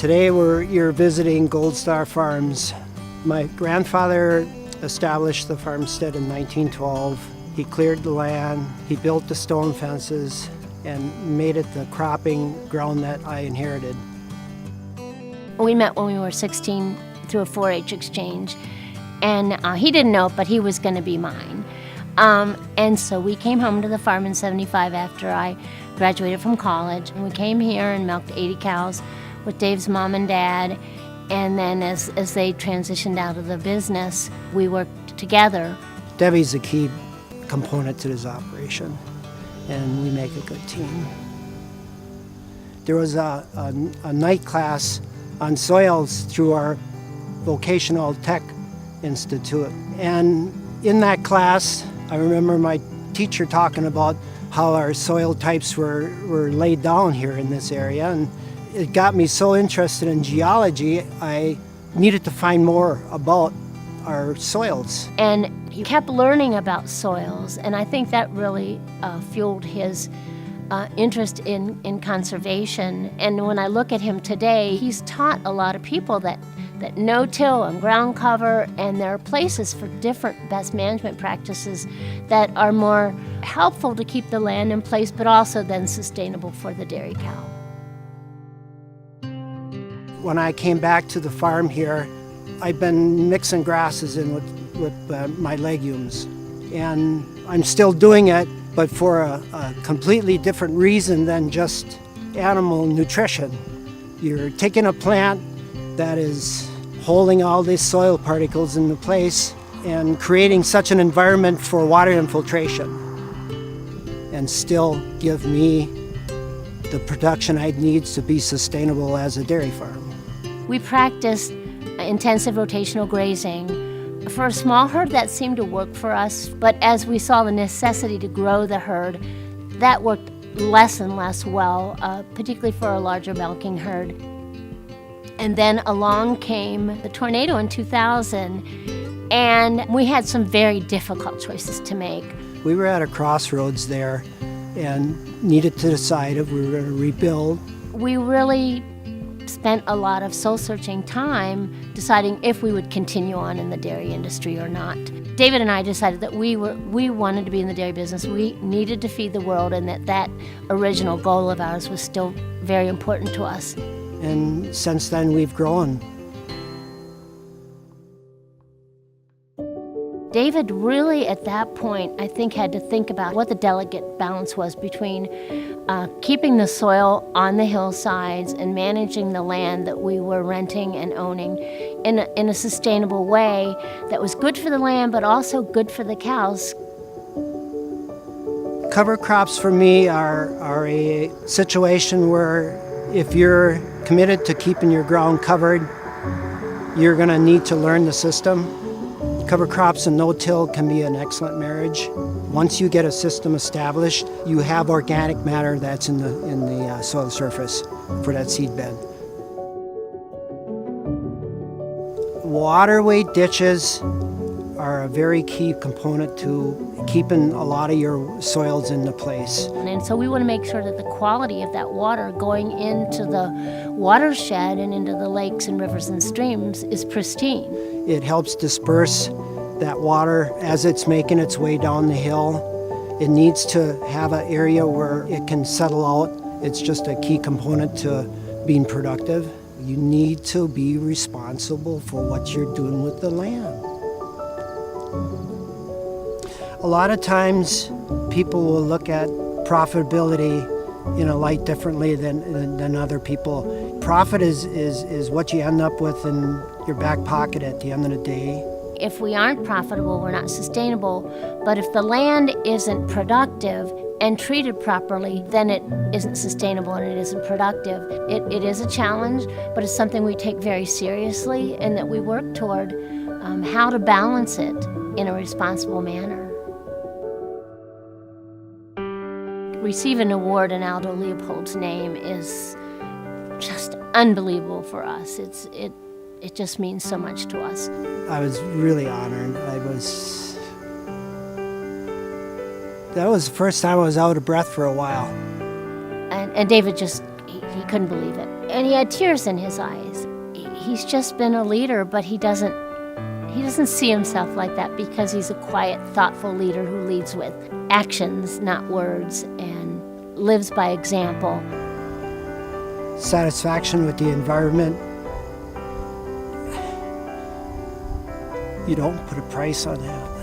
Today you're visiting Gold Star Farms. My grandfather established the farmstead in 1912. He cleared the land, he built the stone fences, and made it the cropping ground that I inherited. We met when we were 16 through a 4-H exchange, and he didn't know, but he was going to be mine. And so we came home to the farm in '75 after I graduated from college. And we came here and milked 80 cows with Dave's mom and dad. And then as they transitioned out of the business, we worked together. Debbie's a key component to this operation, and we make a good team. There was a night class on soils through our Vocational Tech Institute. And in that class, I remember my teacher talking about how our soil types were laid down here in this area. And it got me so interested in geology, I needed to find more about our soils. And he kept learning about soils, and I think that really fueled his interest in conservation. And when I look at him today, he's taught a lot of people that no-till and ground cover, and there are places for different best management practices that are more helpful to keep the land in place, but also then sustainable for the dairy cow. When I came back to the farm here, I've been mixing grasses in with my legumes, and I'm still doing it, but for a completely different reason than just animal nutrition. You're taking a plant that is holding all these soil particles into place and creating such an environment for water infiltration, and still give me the production I need to be sustainable as a dairy farm. We practiced intensive rotational grazing. For a small herd, that seemed to work for us, but as we saw the necessity to grow the herd, that worked less and less well, particularly for a larger milking herd. And then along came the tornado in 2000, and we had some very difficult choices to make. We were at a crossroads there and needed to decide if we were going to rebuild. We really spent a lot of soul-searching time deciding if we would continue on in the dairy industry or not. David and I decided that we wanted to be in the dairy business. We needed to feed the world, and that original goal of ours was still very important to us. And since then, we've grown. David really, at that point, I think, had to think about what the delicate balance was between keeping the soil on the hillsides and managing the land that we were renting and owning in a sustainable way that was good for the land, but also good for the cows. Cover crops for me are a situation where if you're committed to keeping your ground covered, you're going to need to learn the system. Cover crops and no-till can be an excellent marriage. Once you get a system established, you have organic matter that's in the soil surface for that seed bed. Waterway ditches are a very key component to keeping a lot of your soils into place. And so we want to make sure that the quality of that water going into the watershed and into the lakes and rivers and streams is pristine. It helps disperse that water as it's making its way down the hill. It needs to have an area where it can settle out. It's just a key component to being productive. You need to be responsible for what you're doing with the land. A lot of times people will look at profitability in a light differently than other people. Profit is what you end up with in your back pocket at the end of the day. If we aren't profitable, we're not sustainable. But if the land isn't productive and treated properly, then it isn't sustainable and it isn't productive. It is a challenge, but it's something we take very seriously and that we work toward how to balance it in a responsible manner. Receive an award in Aldo Leopold's name is just unbelievable for us. It just means so much to us. I was really honored. That was the first time I was out of breath for a while. And David just, he couldn't believe it. And he had tears in his eyes. He's just been a leader, but he doesn't see himself like that because he's a quiet, thoughtful leader who leads with actions, not words, and lives by example. Satisfaction with the environment. You don't put a price on that.